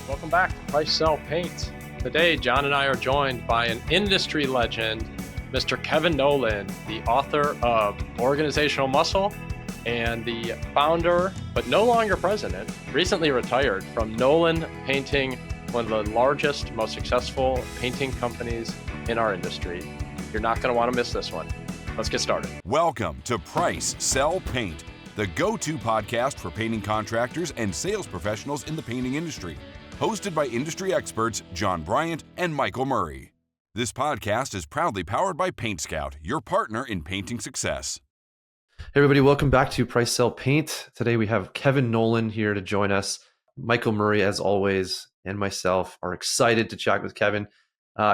Welcome back to Price Sell Paint. Today, John and I are joined by an industry legend, Mr. Kevin Nolan, the author of Organizational Muscle and the founder, but no longer president, recently retired from Nolan Painting, one of the largest, most successful painting companies in our industry. You're not going to want to miss this one. Let's get started. Welcome to Price Sell Paint, the go-to podcast for painting contractors and sales professionals in the painting industry. Hosted by industry experts John Bryant and Michael Murray. This podcast is proudly powered by PaintScout, your partner in painting success. Hey everybody, welcome back to Price Sell Paint. Today we have Kevin Nolan here to join us. Michael Murray, as always, and myself are excited to chat with Kevin.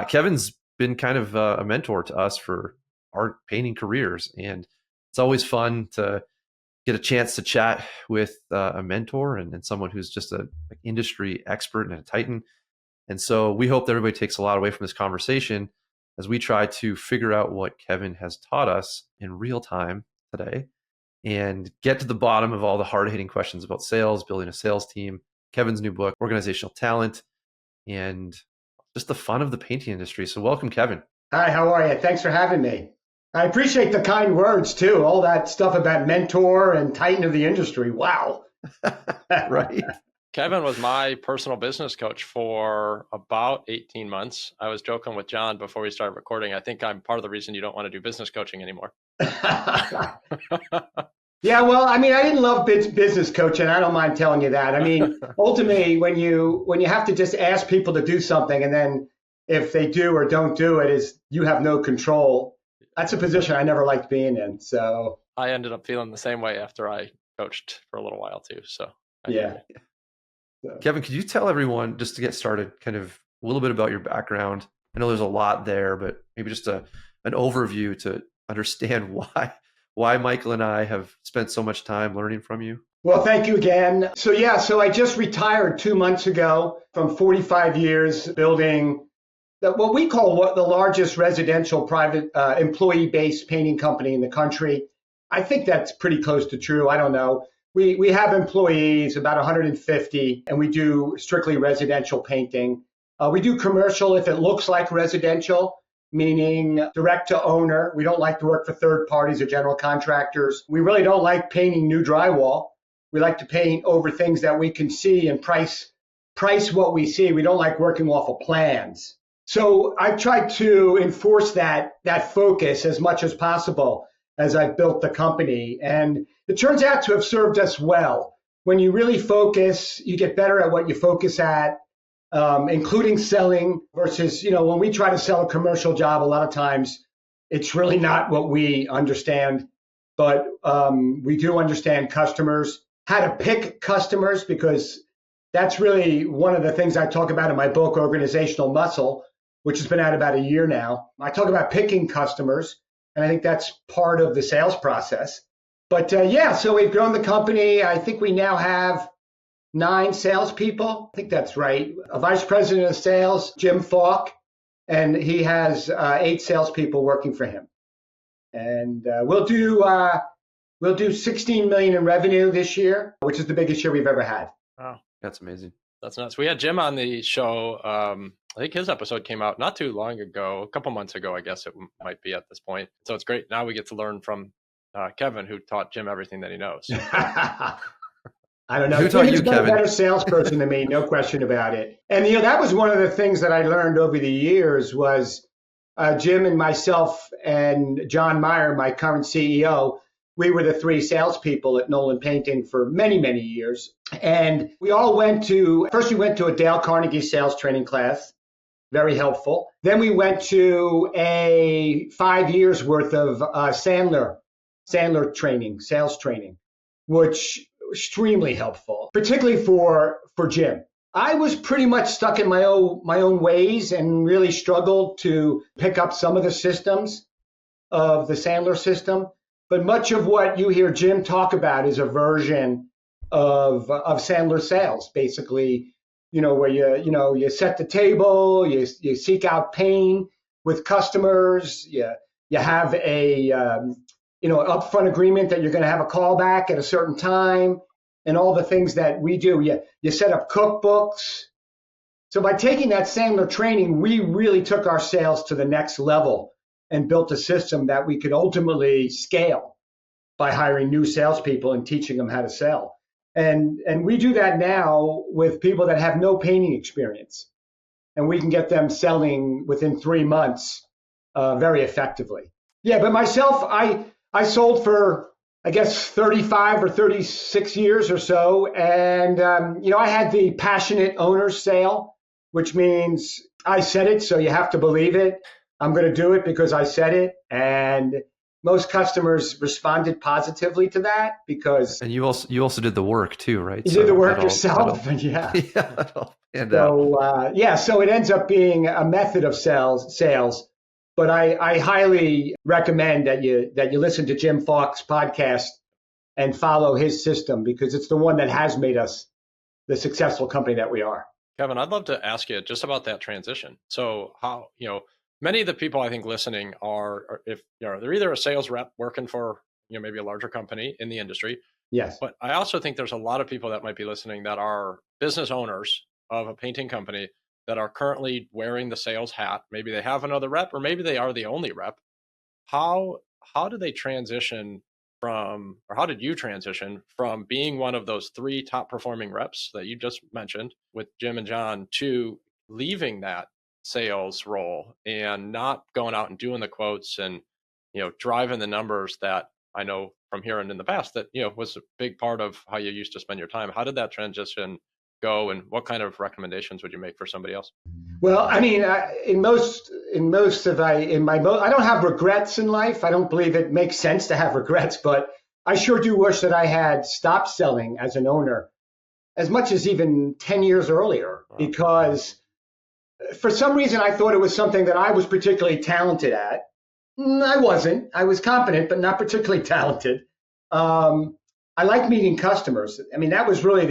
Kevin's been kind of a mentor to us for our painting careers, and it's always fun to get a chance to chat with a mentor and someone who's just an industry expert and a titan. And so we hope that everybody takes a lot away from this conversation as we try to figure out what Kevin has taught us in real time today and get to the bottom of all the hard-hitting questions about sales, building a sales team, Kevin's new book, Organizational Talent, and just the fun of the painting industry. So welcome, Kevin. Hi, how are you? Thanks for having me. I appreciate the kind words too. All that stuff about mentor and titan of the industry. Wow. Right. Kevin was my personal business coach for about 18 months. I was joking with John before we started recording. I think I'm part of the reason you don't want to do business coaching anymore. Yeah, well, I mean, I didn't love business coaching. I don't mind telling you that. I mean, ultimately, when you have to just ask people to do something and then if they do or don't do it, is you have no control. That's a position I never liked being in. So I ended up feeling the same way after I coached for a little while too. So yeah. Kevin, could you tell everyone, just to get started, kind of a little bit about your background? I know there's a lot there, but maybe just an overview to understand why Michael and I have spent so much time learning from you. Well, thank you again. So I just retired 2 months ago from 45 years building what we call the largest residential private employee-based painting company in the country. I think that's pretty close to true. I don't know. We have employees, about 150, and we do strictly residential painting. We do commercial if it looks like residential, meaning direct to owner. We don't like to work for third parties or general contractors. We really don't like painting new drywall. We like to paint over things that we can see and price what we see. We don't like working off of plans. So I've tried to enforce that focus as much as possible as I've built the company. And it turns out to have served us well. When you really focus, you get better at what you focus at, including selling versus, when we try to sell a commercial job, a lot of times it's really not what we understand. But we do understand customers, how to pick customers, because that's really one of the things I talk about in my book, Organizational Muscle, which has been out about a year now. I talk about picking customers, and I think that's part of the sales process. But so we've grown the company. I think we now have 9 salespeople. I think that's right. A vice president of sales, Jim Falk, and he has 8 salespeople working for him. And we'll do 16 million in revenue this year, which is the biggest year we've ever had. Wow, that's amazing. That's nuts. We had Jim on the show. I think his episode came out not too long ago, a couple months ago, I guess it might be at this point. So it's great. Now we get to learn from Kevin, who taught Jim everything that he knows. I don't know. Who taught you, Kevin? He's a better salesperson than me, no question about it. And that was one of the things that I learned over the years was Jim and myself and John Meyer, my current CEO, we were the 3 salespeople at Nolan Painting for many, many years. And we all went to a Dale Carnegie sales training class, very helpful. Then we went to a 5 years worth of Sandler training, sales training, which extremely helpful, particularly for Jim. I was pretty much stuck in my own ways and really struggled to pick up some of the systems of the Sandler system. But much of what you hear Jim talk about is a version of Sandler sales, basically, where you set the table, you seek out pain with customers, you have a upfront agreement that you're going to have a callback at a certain time, and all the things that we do. You set up cookbooks, So by taking that Sandler training, we really took our sales to the next level and built a system that we could ultimately scale by hiring new salespeople and teaching them how to sell. And we do that now with people that have no painting experience. And we can get them selling within 3 months very effectively. Yeah, but myself, I sold for, I guess, 35 or 36 years or so. And, I had the passionate owner's sale, which means I said it, so you have to believe it. I'm going to do it because I said it. And most customers responded positively to that because. And you also did the work too, right? You did the work yourself. Yeah. So it ends up being a method of sales. But I highly recommend that you listen to Jim Falk's podcast and follow his system because it's the one that has made us the successful company that we are. Kevin, I'd love to ask you just about that transition. So how, many of the people I think listening are if they're either a sales rep working for, maybe a larger company in the industry. Yes. But I also think there's a lot of people that might be listening that are business owners of a painting company that are currently wearing the sales hat. Maybe they have another rep, or maybe they are the only rep. How do they transition from, or how did you transition from being one of those 3 top performing reps that you just mentioned with Jim and John to leaving that sales role and not going out and doing the quotes and, driving the numbers that I know from hearing in the past that, was a big part of how you used to spend your time. How did that transition go, and what kind of recommendations would you make for somebody else? Well, I mean, I don't have regrets in life. I don't believe it makes sense to have regrets, but I sure do wish that I had stopped selling as an owner as much as even 10 years earlier, because for some reason I thought it was something that I was particularly talented at. I wasn't. I was competent, but not particularly talented. I like meeting customers. I mean, that was really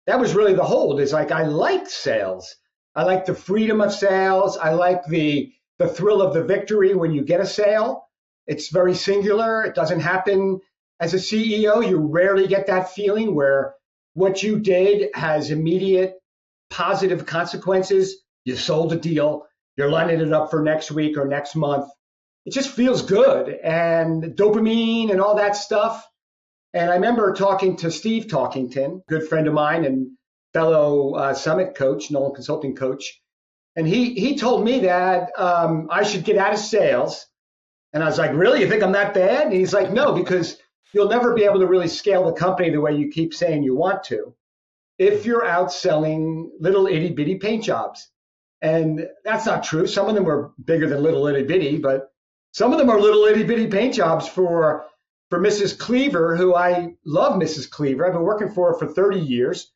the hold, is like, I like sales. I like the freedom of sales. I like the thrill of the victory when you get a sale. It's very singular. It doesn't happen as a CEO. You rarely get that feeling where what you did has immediate positive consequences. You sold a deal. You're lining it up for next week or next month. It just feels good, and dopamine and all that stuff. And I remember talking to Steve Talkington, good friend of mine and fellow Summit coach, Nolan consulting coach. And he told me that I should get out of sales. And I was like, really? You think I'm that bad? And he's like, no, because you'll never be able to really scale the company the way you keep saying you want to if you're out selling little itty bitty paint jobs. And that's not true. Some of them are bigger than little itty bitty, but some of them are little itty bitty paint jobs for Mrs. Cleaver, who I love Mrs. Cleaver. I've been working for her for 30 years.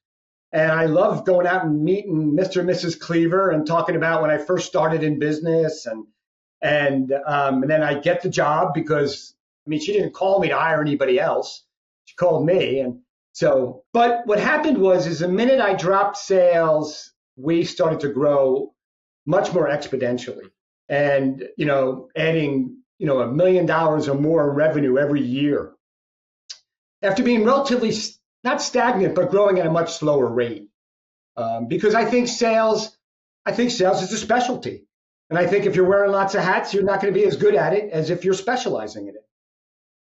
And I love going out and meeting Mr. and Mrs. Cleaver and talking about when I first started in business. And then I get the job because, I mean, she didn't call me to hire anybody else. She called me. And so, but what happened is the minute I dropped sales, we started to grow much more exponentially. And, adding, $1 million or more in revenue every year after being relatively not stagnant, but growing at a much slower rate. Because I think sales is a specialty. And I think if you're wearing lots of hats, you're not going to be as good at it as if you're specializing in it.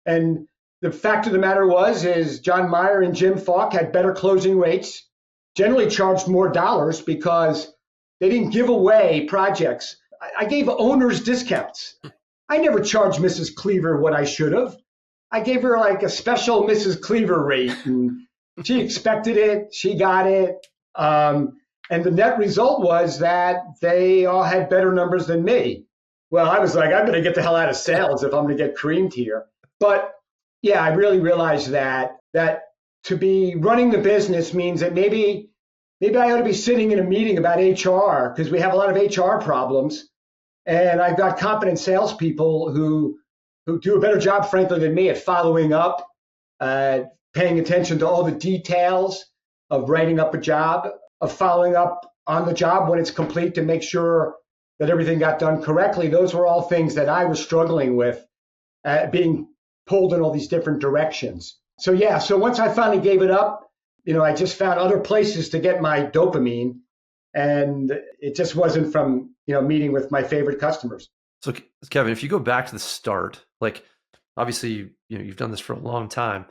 And the fact of the matter is John Meyer and Jim Falk had better closing rates, generally charged more dollars because they didn't give away projects. I gave owners discounts. I never charged Mrs. Cleaver what I should have. I gave her like a special Mrs. Cleaver rate, and she expected it. She got it. And the net result was that they all had better numbers than me. Well, I was like, I'm going to get the hell out of sales if I'm going to get creamed here. But yeah, I really realized that to be running the business means that maybe I ought to be sitting in a meeting about HR, because we have a lot of HR problems. And I've got competent salespeople who do a better job, frankly, than me at following up, paying attention to all the details of writing up a job, of following up on the job when it's complete to make sure that everything got done correctly. Those were all things that I was struggling with, being pulled in all these different directions. So once I finally gave it up, I just found other places to get my dopamine. And it just wasn't from, meeting with my favorite customers. So Kevin, if you go back to the start, like obviously, you've done this for a long time.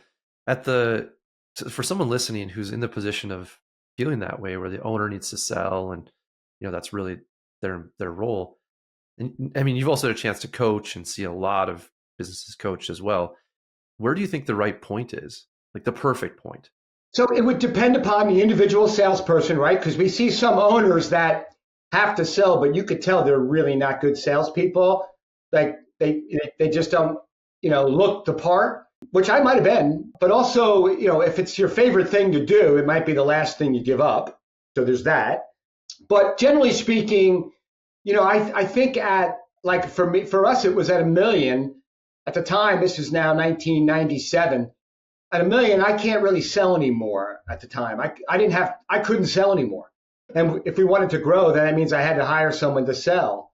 For someone listening who's in the position of feeling that way, where the owner needs to sell, and that's really their role. And I mean, you've also had a chance to coach and see a lot of businesses coached as well. Where do you think the right point is? Like the perfect point? So it would depend upon the individual salesperson, right? Because we see some owners that have to sell, but you could tell they're really not good salespeople. Like they just don't, look the part, which I might have been. But also, if it's your favorite thing to do, it might be the last thing you give up. So there's that. But generally speaking, I think for us, it was at $1 million. At the time, this is now 1997. At $1 million, I can't really sell anymore at the time. I couldn't sell anymore. And if we wanted to grow, then that means I had to hire someone to sell.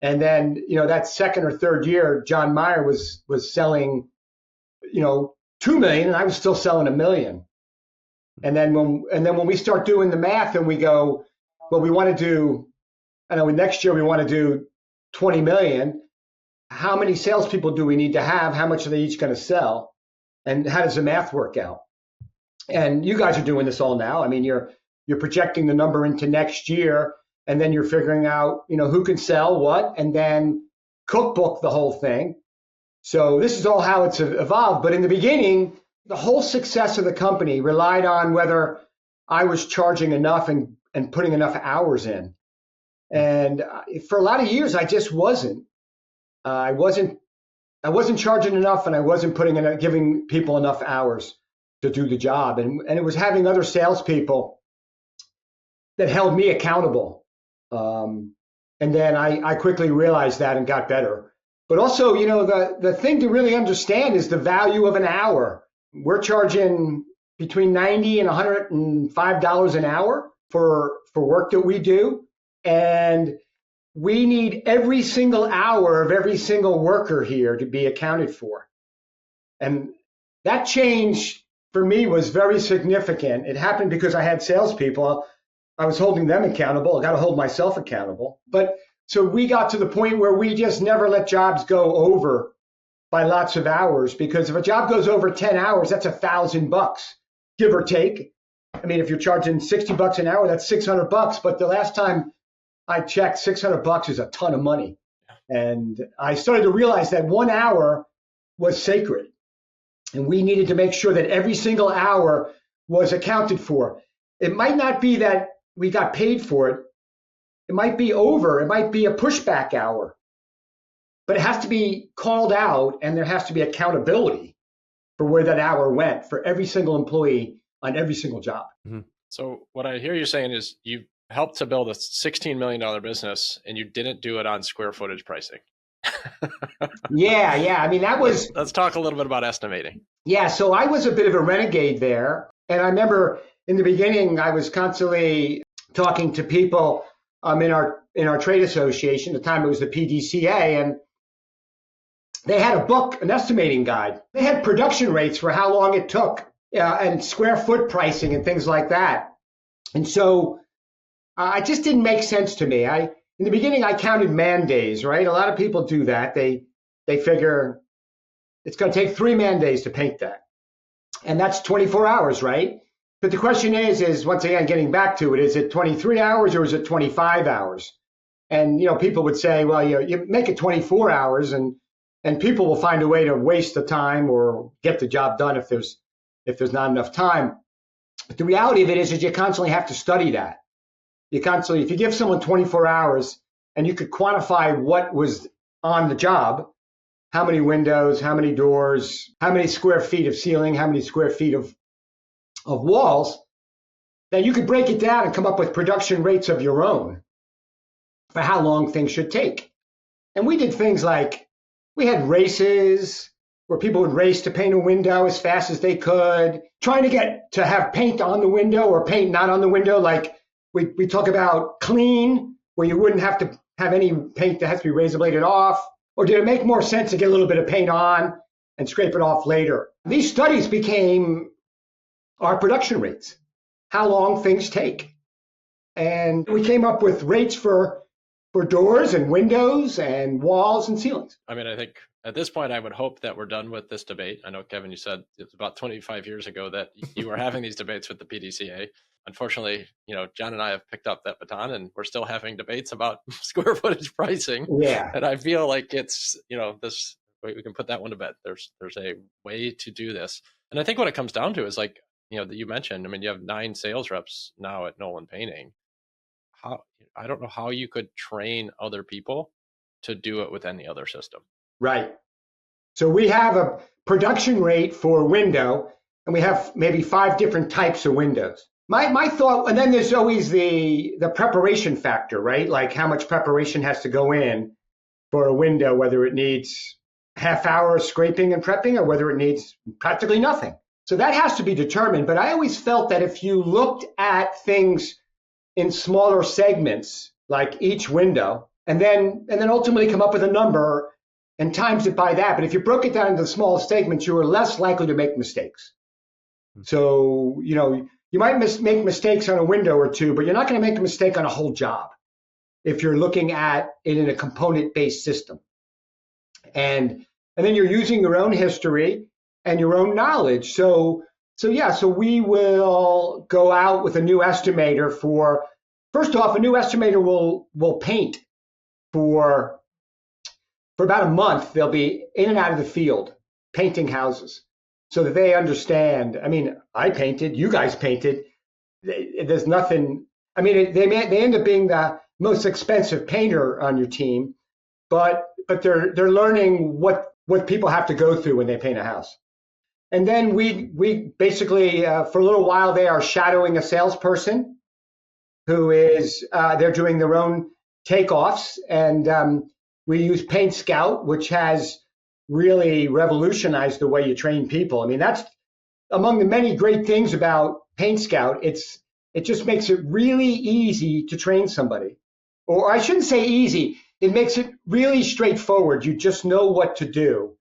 And then, that second or third year, John Meyer was selling, $2 million, and I was still selling $1 million. And then when we start doing the math and we go, well, we want to do, next year we want to do 20 million. How many salespeople do we need to have? How much are they each going to sell? And how does the math work out? And you guys are doing this all now. I mean, you're projecting the number into next year, and then you're figuring out, who can sell what, and then cookbook the whole thing. So this is all how it's evolved. But in the beginning, the whole success of the company relied on whether I was charging enough and putting enough hours in. And for a lot of years, I just wasn't. I wasn't charging enough, and I wasn't giving people enough hours to do the job. And it was having other salespeople that held me accountable. And then I quickly realized that and got better. But also, the thing to really understand is the value of an hour. We're charging between $90 and $105 an hour for work that we do. And we need every single hour of every single worker here to be accounted for. And that change for me was very significant. It happened because I had salespeople. I was holding them accountable. I got to hold myself accountable. But so we got to the point where we just never let jobs go over by lots of hours, because if a job goes over 10 hours, that's $1,000, give or take. I mean, if you're charging $60 an hour, that's $600. But the last time I checked, $600 is a ton of money. And I started to realize that 1 hour was sacred. And we needed to make sure that every single hour was accounted for. It might not be that we got paid for it. It might be over. It might be a pushback hour. But it has to be called out, and there has to be accountability for where that hour went for every single employee on every single job. Mm-hmm. So what I hear you saying is you helped to build a $16 million business, and you didn't do it on square footage pricing. Yeah. I mean, that was... Let's talk a little bit about estimating. Yeah, so I was a bit of a renegade there. And I remember in the beginning, I was constantly talking to people in our trade association. At the time, it was the PDCA, and they had a book, an estimating guide. They had production rates for how long it took and square foot pricing and things like that. And so it just didn't make sense to me. In the beginning, I counted man days, right? A lot of people do that. They figure it's going to take 3 man days to paint that. And that's 24 hours, right? But the question is once again, getting back to it, is it 23 hours or is it 25 hours? And, people would say, well, you make it 24 hours and people will find a way to waste the time or get the job done if there's not enough time. But the reality of it is you constantly have to study that. If you give someone 24 hours and you could quantify what was on the job, how many windows, how many doors, how many square feet of ceiling, how many square feet of walls, then you could break it down and come up with production rates of your own for how long things should take. And we did things like we had races where people would race to paint a window as fast as they could, trying to get to have paint on the window or paint not on the window. Like we talk about clean, where you wouldn't have to have any paint that has to be razor bladed off. Or did it make more sense to get a little bit of paint on and scrape it off later? These studies became our production rates, how long things take. And we came up with rates for doors and windows and walls and ceilings. I mean, I think at this point, I would hope that we're done with this debate. I know, Kevin, you said it's about 25 years ago that you were having these debates with the PDCA. Unfortunately, John and I have picked up that baton, and we're still having debates about square footage pricing. Yeah. And I feel like it's, this, we can put that one to bed. There's a way to do this. And I think what it comes down to is like, that you mentioned, I mean, you have 9 sales reps now at Nolan Painting. I don't know how you could train other people to do it with any other system. Right. So we have a production rate for window, and we have maybe 5 different types of windows. My thought, and then there's always the preparation factor, right? Like how much preparation has to go in for a window, whether it needs half hour scraping and prepping or whether it needs practically nothing. So that has to be determined. But I always felt that if you looked at things in smaller segments, like each window, and then ultimately come up with a number and times it by that. But if you broke it down into small segments, you were less likely to make mistakes. So, you might make mistakes on a window or two, but you're not going to make a mistake on a whole job if you're looking at it in a component-based system. And then you're using your own history and your own knowledge. So we will go out with a new estimator for, first off, a new estimator will paint for about a month. They'll be in and out of the field painting houses so that they understand. I mean, I painted, you guys painted. There's nothing. I mean, they end up being the most expensive painter on your team, but they're learning what people have to go through when they paint a house. And then we basically for a little while they are shadowing a salesperson who is they're doing their own takeoffs, and we use PaintScout, which has really revolutionized the way you train people. I mean, that's among the many great things about PaintScout. It just makes it really easy to train somebody. Or I shouldn't say easy. It makes it really straightforward. You just know what to do,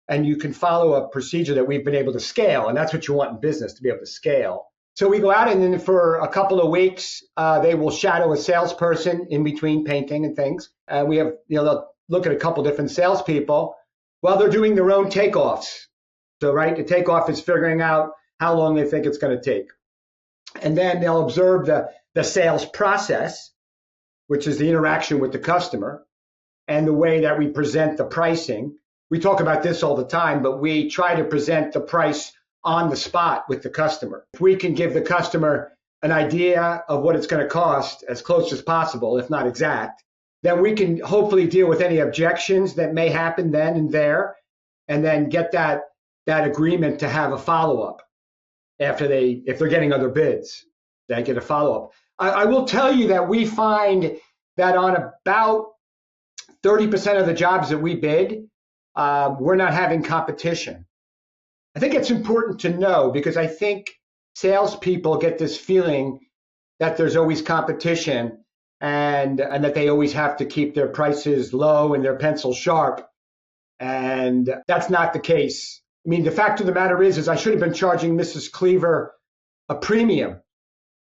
and you can follow a procedure that we've been able to scale. And that's what you want in business, to be able to scale. So we go out, and then for a couple of weeks, they will shadow a salesperson in between painting and things. We have, they'll look at a couple different salespeople while they're doing their own takeoffs. So, right, the takeoff is figuring out how long they think it's going to take. And then they'll observe the sales process, which is the interaction with the customer, and the way that we present the pricing. We talk about this all the time, but we try to present the price on the spot with the customer. If we can give the customer an idea of what it's going to cost as close as possible, if not exact, then we can hopefully deal with any objections that may happen then and there, and then get that agreement to have a follow-up if they're getting other bids. They get a follow-up. I will tell you that we find that on about 30% of the jobs that we bid, we're not having competition. I think it's important to know, because I think salespeople get this feeling that there's always competition and that they always have to keep their prices low and their pencils sharp. And that's not the case. I mean, the fact of the matter is I should have been charging Mrs. Cleaver a premium,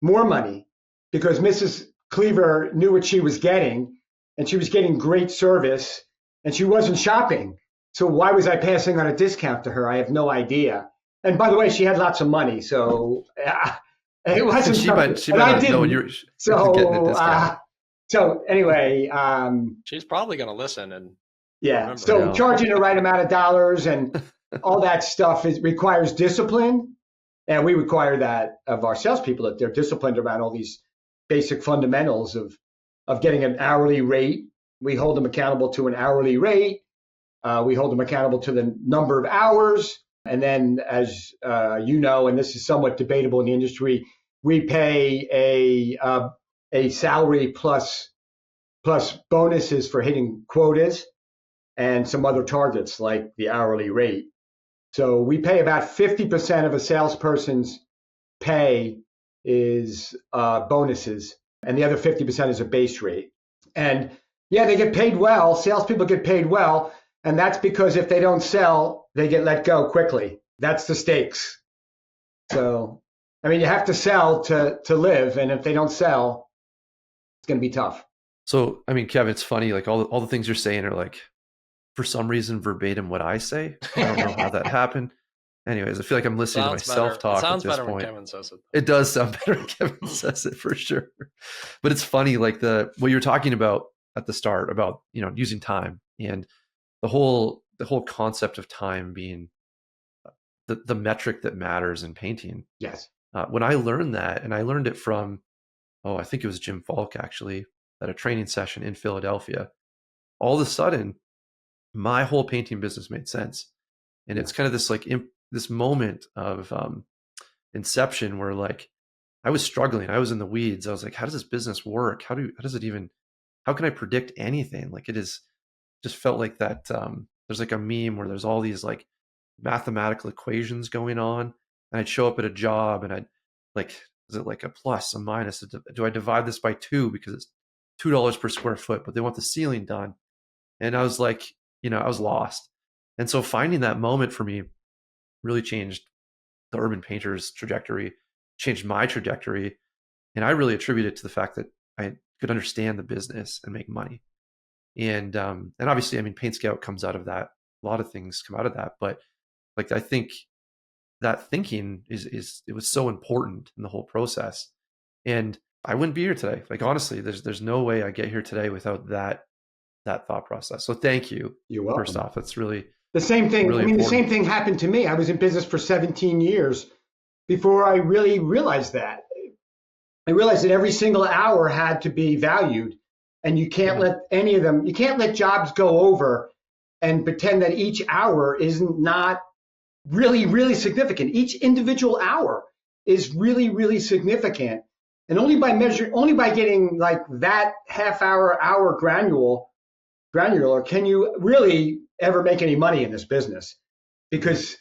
more money, because Mrs. Cleaver knew what she was getting, and she was getting great service, and she wasn't shopping. So why was I passing on a discount to her? I have no idea. And by the way, she had lots of money, so it wasn't. She might not know when you're getting a discount. So anyway, she's probably going to listen and yeah. So charging the right amount of dollars and all that stuff requires discipline, and we require that of our salespeople, that they're disciplined around all these basic fundamentals of getting an hourly rate. We hold them accountable to an hourly rate. We hold them accountable to the number of hours. And then, as you know, and this is somewhat debatable in the industry, we pay a salary plus bonuses for hitting quotas and some other targets like the hourly rate. So we pay about 50% of a salesperson's pay is bonuses, and the other 50% is a base rate. And yeah, they get paid well. Salespeople get paid well. And that's because if they don't sell, they get let go quickly. That's the stakes. So, I mean, you have to sell to live. And if they don't sell, going to be tough. So, I mean, Kevin, it's funny, like all the things you're saying are like, for some reason, verbatim what I say. I don't know how that happened. Anyways, I feel like I'm listening to myself talk at this point. It sounds better when Kevin says it. It does sound better when Kevin says it, for sure. But it's funny, like what you're talking about at the start about, using time, and the whole concept of time being the metric that matters in painting. Yes. When I learned that, and I learned it from, I think it was Jim Falk actually, at a training session in Philadelphia, all of a sudden, my whole painting business made sense. And it's kind of this like this moment of inception where like I was struggling. I was in the weeds. I was like, how does this business work? How can I predict anything? Like it is just felt like that. There's like a meme where there's all these like mathematical equations going on, and I'd show up at a job and I'd like, is it like a plus, a minus? Do I divide this by 2 because it's $2 per square foot, but they want the ceiling done? And I was like, I was lost. And so finding that moment for me really changed the urban painter's trajectory, changed my trajectory. And I really attribute it to the fact that I could understand the business and make money. And obviously, I mean, PaintScout comes out of that. A lot of things come out of that. But like, I think that thinking it was so important in the whole process. And I wouldn't be here today. Like, honestly, there's no way I get here today without that thought process. So thank you. You're welcome. First off, it's really the same thing. Really important. The same thing happened to me. I was in business for 17 years before I really realized that. I realized that every single hour had to be valued, and you can't let any of them, you can't let jobs go over and pretend that each hour is not really, really significant. Each individual hour is really, really significant. And only by getting like that hour granular, can you really ever make any money in this business? Because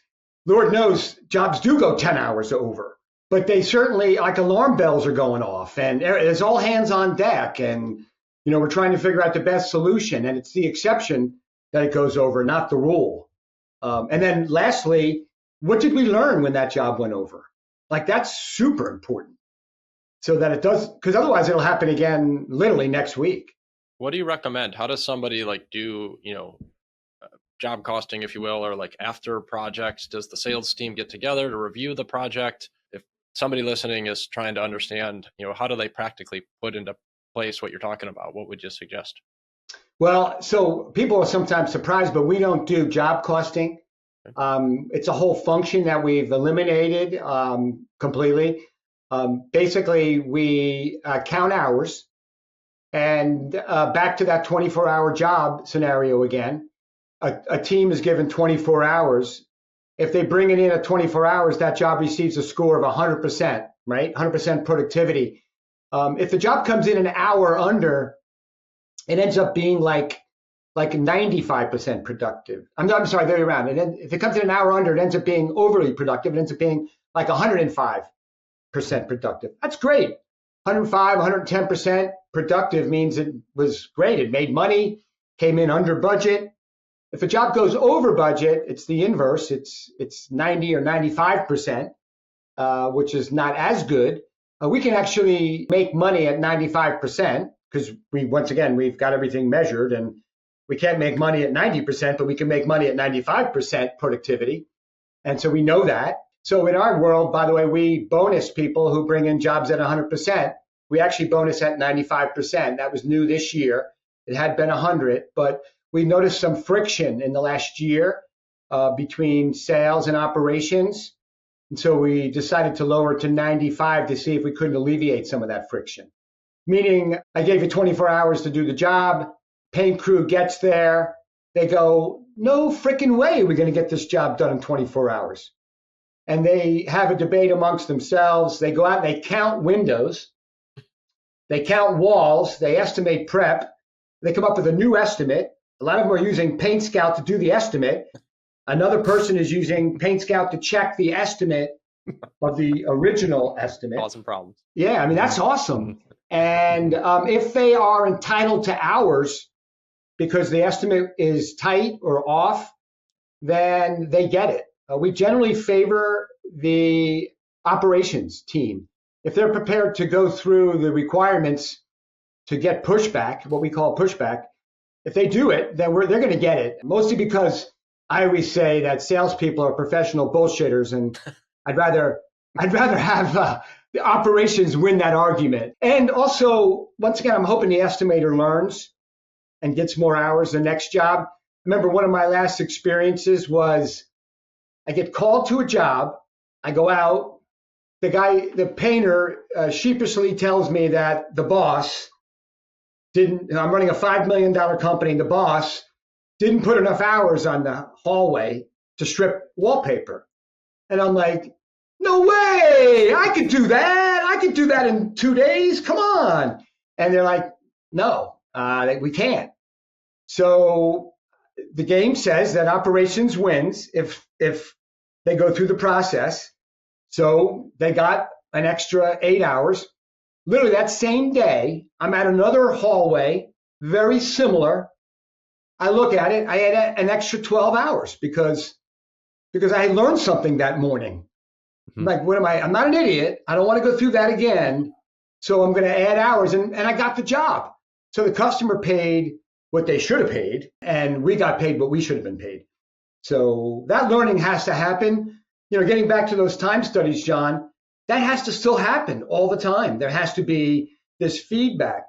Lord knows jobs do go 10 hours over, but they certainly, like, alarm bells are going off and there's all hands on deck, and we're trying to figure out the best solution, and it's the exception that it goes over, not the rule. And then lastly, what did we learn when that job went over? Like, that's super important, so that it does, because otherwise it'll happen again literally next week. What do you recommend? How does somebody like do, job costing, if you will, or like after projects? Does the sales team get together to review the project? If somebody listening is trying to understand, how do they practically put into place what you're talking about? What would you suggest? Well, so people are sometimes surprised, but we don't do job costing. It's a whole function that we've eliminated completely. Basically, we count hours, and back to that 24-hour job scenario again. A team is given 24 hours. If they bring it in at 24 hours, that job receives a score of 100%, right? 100% productivity. If the job comes in an hour under, it ends up being like 95% productive. I'm sorry, the other way around. If it comes in an hour under, it ends up being overly productive. It ends up being like 105% productive. That's great. 105, 110% productive means it was great. It made money, came in under budget. If a job goes over budget, it's the inverse. It's 90 or 95%, which is not as good. We can actually make money at 95% because we've got everything measured, and we can't make money at 90%, but we can make money at 95% productivity. And so we know that. So in our world, by the way, we bonus people who bring in jobs at 100%. We actually bonus at 95%. That was new this year. It had been 100, but we noticed some friction in the last year between sales and operations. And so we decided to lower it to 95 to see if we couldn't alleviate some of that friction. Meaning, I gave you 24 hours to do the job. Paint crew gets there. They go, no freaking way we're going to get this job done in 24 hours. And they have a debate amongst themselves. They go out and they count windows. They count walls. They estimate prep. They come up with a new estimate. A lot of them are using PaintScout to do the estimate. Another person is using PaintScout to check the estimate of the original estimate. Causing problems. Yeah, I mean, that's awesome. And if they are entitled to hours because the estimate is tight or off, then they get it. We generally favor the operations team. If they're prepared to go through the requirements to get pushback, what we call pushback, if they do it, then they're going to get it. Mostly because I always say that salespeople are professional bullshitters, and I'd rather have the operations win that argument. And also, once again, I'm hoping the estimator learns and gets more hours the next job. Remember, one of my last experiences was I get called to a job. I go out. The painter, sheepishly tells me that the boss I'm running a $5 million company, and the boss didn't put enough hours on the hallway to strip wallpaper. And I'm like, no way, I could do that. I could do that in 2 days. Come on. And they're like, no, we can't. So the game says that operations wins if they go through the process. So they got an extra 8 hours. Literally that same day, I'm at another hallway, very similar. I look at it, I had an extra 12 hours because I had learned something that morning. I'm like, what am I? I'm not an idiot. I don't want to go through that again. So I'm going to add hours, and I got the job. So the customer paid what they should have paid, and we got paid what we should have been paid. So that learning has to happen. Getting back to those time studies, John, that has to still happen all the time. There has to be this feedback.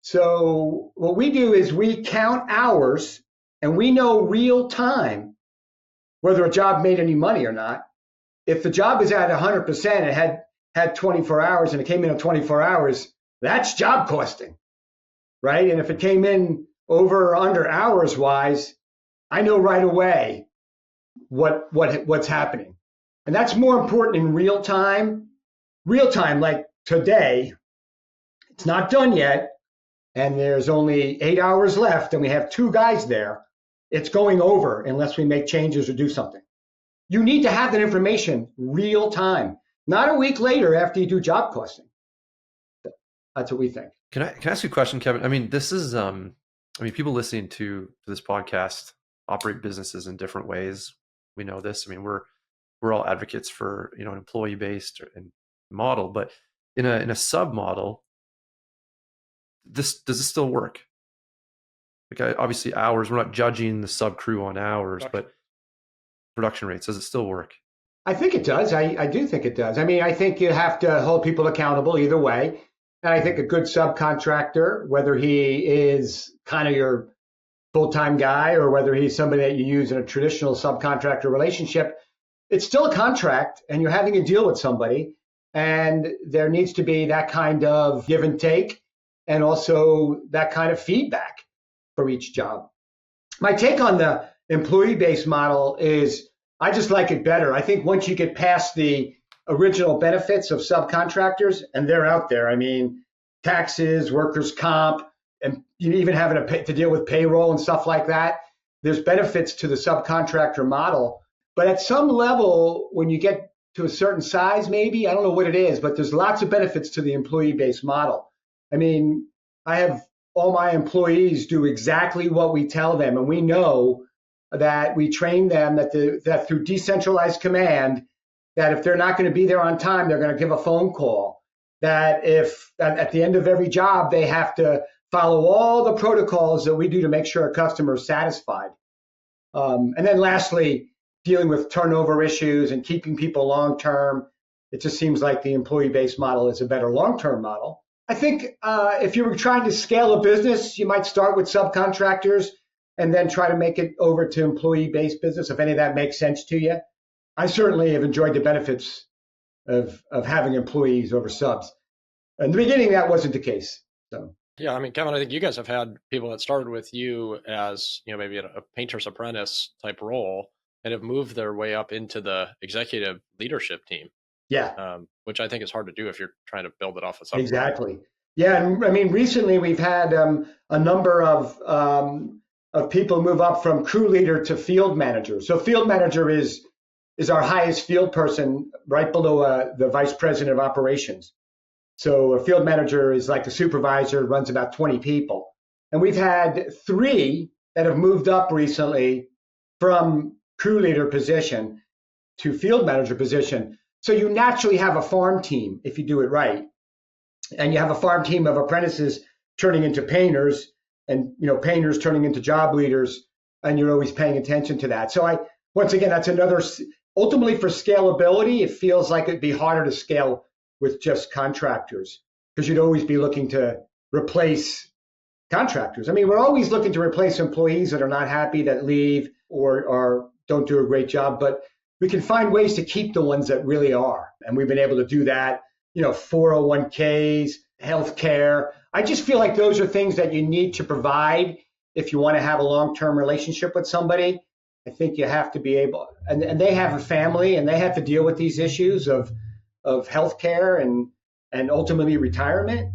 So what we do is we count hours, and we know real time whether a job made any money or not. If the job is at 100% and had 24 hours and it came in at 24 hours, that's job costing, right? And if it came in over or under hours wise, I know right away what's happening. And that's more important in real time. Real time, like today, it's not done yet, and there's only 8 hours left, and we have 2 guys there. It's going over unless we make changes or do something. You need to have that information real time, not a week later after you do job costing. That's what we think. Can I ask you a question, Kevin? I mean, this is people listening to this podcast operate businesses in different ways. We know this. I mean, we're all advocates for an employee based and model, but in a sub model, does this still work? Like, obviously hours, we're not judging the sub crew on hours, but production rates, does it still work? I think it does. I do think it does. I mean, I think you have to hold people accountable either way. And I think a good subcontractor, whether he is kind of your full-time guy or whether he's somebody that you use in a traditional subcontractor relationship, it's still a contract and you're having to deal with somebody. And there needs to be that kind of give and take and also that kind of feedback for each job. My take on the employee-based model is I just like it better. I think once you get past the original benefits of subcontractors, and they're out there, I mean, taxes, workers' comp, and you even having to deal with payroll and stuff like that, there's benefits to the subcontractor model. But at some level, when you get to a certain size, maybe, I don't know what it is, but there's lots of benefits to the employee-based model. I mean, I have all my employees do exactly what we tell them, and we know that we train them that through decentralized command, that if they're not going to be there on time, they're going to give a phone call. That if at the end of every job, they have to follow all the protocols that we do to make sure a customer is satisfied. And then lastly, dealing with turnover issues and keeping people long-term. It just seems like the employee-based model is a better long-term model. I think if you were trying to scale a business, you might start with subcontractors and then try to make it over to employee-based business, if any of that makes sense to you. I certainly have enjoyed the benefits of having employees over subs. In the beginning, that wasn't the case. So. Yeah, I mean, Kevin, I think you guys have had people that started with you as, maybe a painter's apprentice type role and have moved their way up into the executive leadership team. Yeah. Which I think is hard to do if you're trying to build it off of something. Exactly. Yeah, and I mean, recently we've had a number of people move up from crew leader to field manager. So field manager is our highest field person, right below the vice president of operations. So a field manager is like the supervisor, runs about 20 people. And we've had 3 that have moved up recently from crew leader position to field manager position. So you naturally have a farm team if you do it right. And you have a farm team of apprentices turning into painters and, painters turning into job leaders, and you're always paying attention to that. So once again, that's another, ultimately for scalability, it feels like it'd be harder to scale with just contractors because you'd always be looking to replace contractors. I mean, we're always looking to replace employees that are not happy, that leave or don't do a great job, but we can find ways to keep the ones that really are. And we've been able to do that, 401ks, healthcare. I just feel like those are things that you need to provide if you want to have a long-term relationship with somebody. I think you have to be able, and they have a family and they have to deal with these issues of healthcare and ultimately retirement.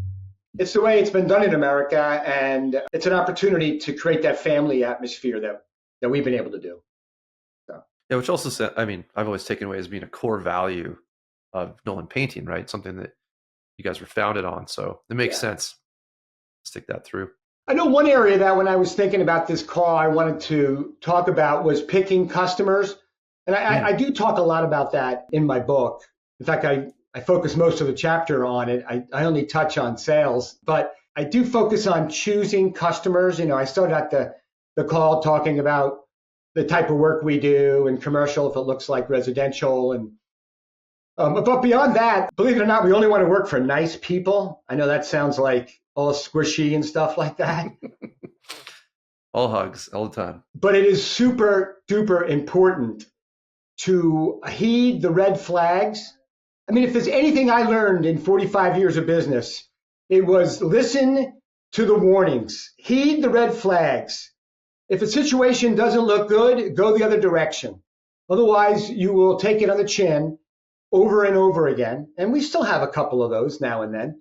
It's the way it's been done in America, and it's an opportunity to create that family atmosphere that we've been able to do. So. Yeah, which also, I've always taken away as being a core value of Nolan Painting, right? Something that you guys were founded on. So it makes sense. Stick that through. I know one area that when I was thinking about this call, I wanted to talk about was picking customers. And I do talk a lot about that in my book. In fact, I focus most of the chapter on it. I only touch on sales, but I do focus on choosing customers. I started at the call talking about the type of work we do and commercial, if it looks like residential. And but beyond that, believe it or not, we only want to work for nice people. I know that sounds like all squishy and stuff like that. All hugs all the time. But it is super duper important to heed the red flags. I mean, if there's anything I learned in 45 years of business, it was listen to the warnings, heed the red flags. If a situation doesn't look good, go the other direction. Otherwise, you will take it on the chin over and over again. And we still have a couple of those now and then.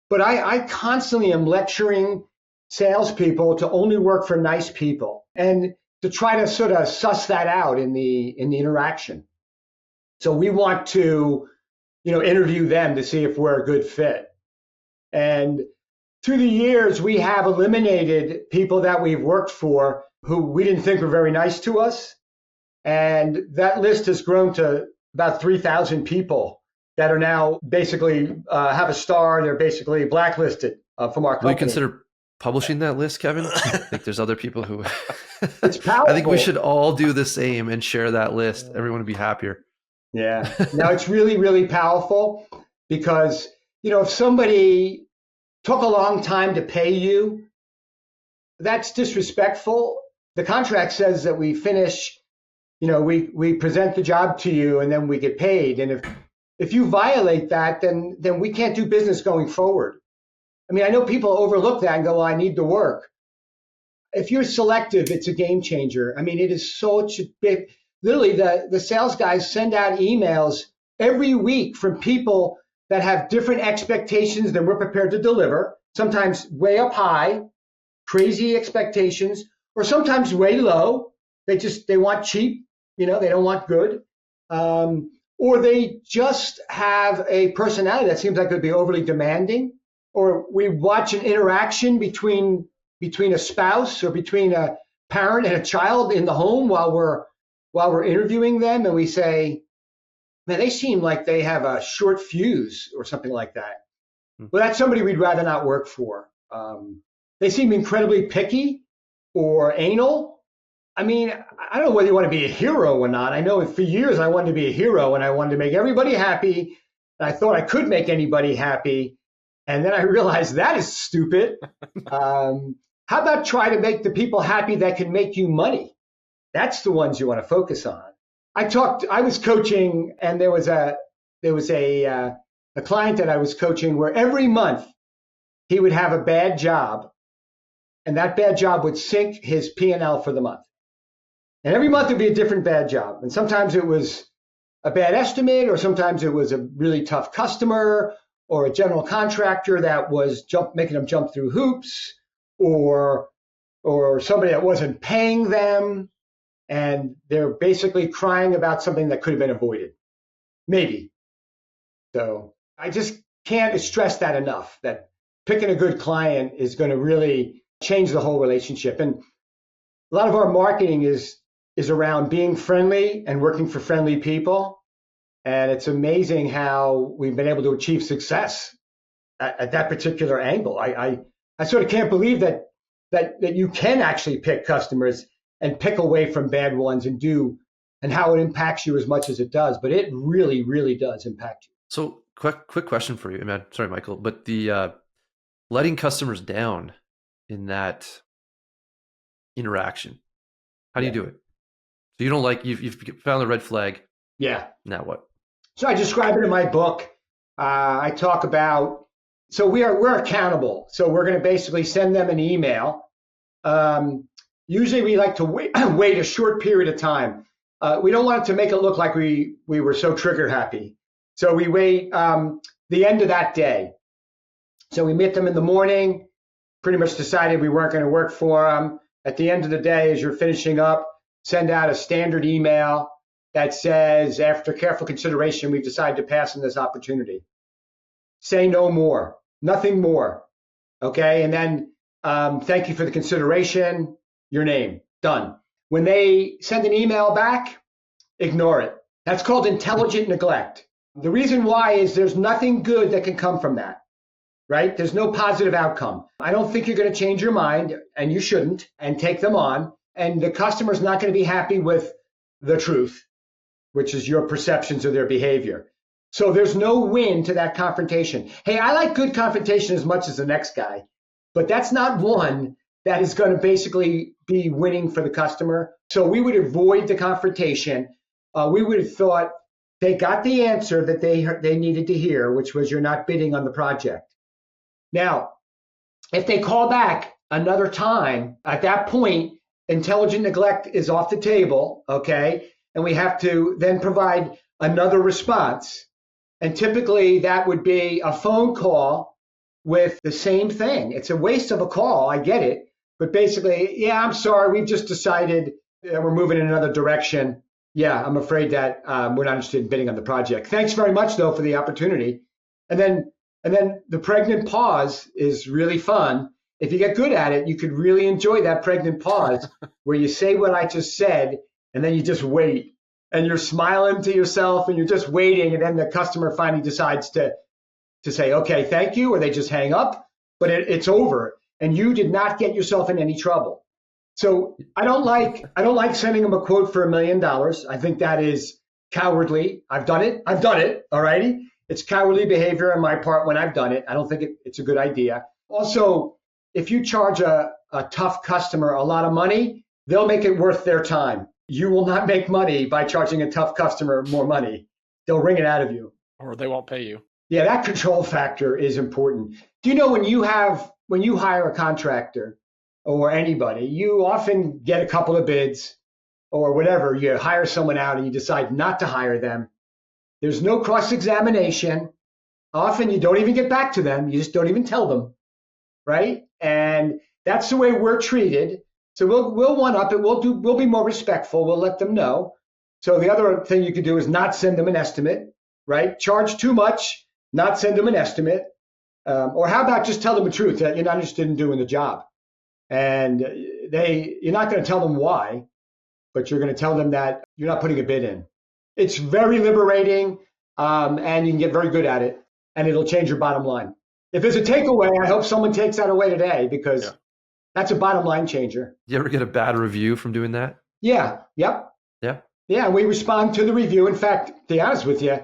But I constantly am lecturing salespeople to only work for nice people and to try to sort of suss that out in the interaction. So we want to, interview them to see if we're a good fit. And through the years, we have eliminated people that we've worked for who we didn't think were very nice to us. And that list has grown to about 3,000 people that are now basically have a star. They're basically blacklisted from our company. Will you consider publishing that list, Kevin? I think there's other people who... It's powerful. I think we should all do the same and share that list. Everyone would be happier. Yeah. Now, it's really, really powerful because, if somebody took a long time to pay you, that's disrespectful. The contract says that we finish, we present the job to you and then we get paid. And if you violate that, then we can't do business going forward. I mean, I know people overlook that and go, well, I need to work. If you're selective, it's a game changer. I mean, it is such a big, literally the sales guys send out emails every week from people that have different expectations than we're prepared to deliver, sometimes way up high, crazy expectations, or sometimes way low. They want cheap, they don't want good. Or they just have a personality that seems like they'd be overly demanding. Or we watch an interaction between a spouse or between a parent and a child in the home while we're interviewing them, and we say, man, they seem like they have a short fuse or something like that. Well, that's somebody we'd rather not work for. They seem incredibly picky or anal. I mean, I don't know whether you want to be a hero or not. I know for years I wanted to be a hero and I wanted to make everybody happy. And I thought I could make anybody happy. And then I realized that is stupid. How about try to make the people happy that can make you money? That's the ones you want to focus on. I was coaching, and there was a client that I was coaching where every month he would have a bad job, and that bad job would sink his P&L for the month. And every month it'd be a different bad job. And sometimes it was a bad estimate, or sometimes it was a really tough customer, or a general contractor that was making them jump through hoops, or somebody that wasn't paying them. And they're basically crying about something that could have been avoided. Maybe. So I just can't stress that enough, that picking a good client is going to really change the whole relationship. And a lot of our marketing is around being friendly and working for friendly people. And it's amazing how we've been able to achieve success at that particular angle. I sort of can't believe that you can actually pick customers and pick away from bad ones and how it impacts you as much as it does. But it really, really does impact you. So quick question for you, man. Sorry, Michael, but the letting customers down in that interaction, how do you do it? So you don't like, you've found the red flag. Yeah. Now what? So I describe it in my book. I talk about, so we're accountable. So we're going to basically send them an email. Usually we like to wait a short period of time. We don't want it to make it look like we were so trigger happy. So we wait the end of that day. So we meet them in the morning, pretty much decided we weren't going to work for them. At the end of the day, as you're finishing up, send out a standard email that says, after careful consideration, we've decided to pass on this opportunity. Say no more, nothing more. Okay, and then thank you for the consideration, your name, done. When they send an email back, ignore it. That's called intelligent neglect. The reason why is there's nothing good that can come from that, right? There's no positive outcome. I don't think you're going to change your mind, and you shouldn't, and take them on. And the customer's not going to be happy with the truth, which is your perceptions of their behavior. So there's no win to that confrontation. Hey, I like good confrontation as much as the next guy, but that's not one that is going to basically be winning for the customer. So we would avoid the confrontation. We would have thought they got the answer that they needed to hear, which was you're not bidding on the project. Now, if they call back another time, at that point, intelligent neglect is off the table, okay? And we have to then provide another response. And typically that would be a phone call with the same thing. It's a waste of a call, I get it. But basically, yeah, I'm sorry, we've just decided we're moving in another direction. Yeah, I'm afraid that we're not interested in bidding on the project. Thanks very much, though, for the opportunity. And then the pregnant pause is really fun. If you get good at it, you could really enjoy that pregnant pause where you say what I just said, and then you just wait. And you're smiling to yourself, and you're just waiting, and then the customer finally decides to say, okay, thank you, or they just hang up, but it's over, and you did not get yourself in any trouble. So I don't like sending them a quote for $1 million. I think that is cowardly. I've done it. All righty. It's cowardly behavior on my part when I've done it. I don't think it's a good idea. Also, if you charge a tough customer a lot of money, they'll make it worth their time. You will not make money by charging a tough customer more money. They'll wring it out of you. Or they won't pay you. Yeah, that control factor is important. Do you know when you hire a contractor or anybody, you often get a couple of bids or whatever. You hire someone out and you decide not to hire them. There's no cross-examination. Often you don't even get back to them. You just don't even tell them, right? And that's the way we're treated. So we'll one up it. We'll be more respectful. We'll let them know. So the other thing you could do is not send them an estimate, right? Charge too much, not send them an estimate. Or how about just tell them the truth that you're not interested in doing the job. And you're not going to tell them why, but you're going to tell them that you're not putting a bid in. It's very liberating, and you can get very good at it, and it'll change your bottom line. If there's a takeaway, I hope someone takes that away today, because that's a bottom line changer. You ever get a bad review from doing that? Yeah. Yep. Yeah. Yeah. We respond to the review. In fact, to be honest with you,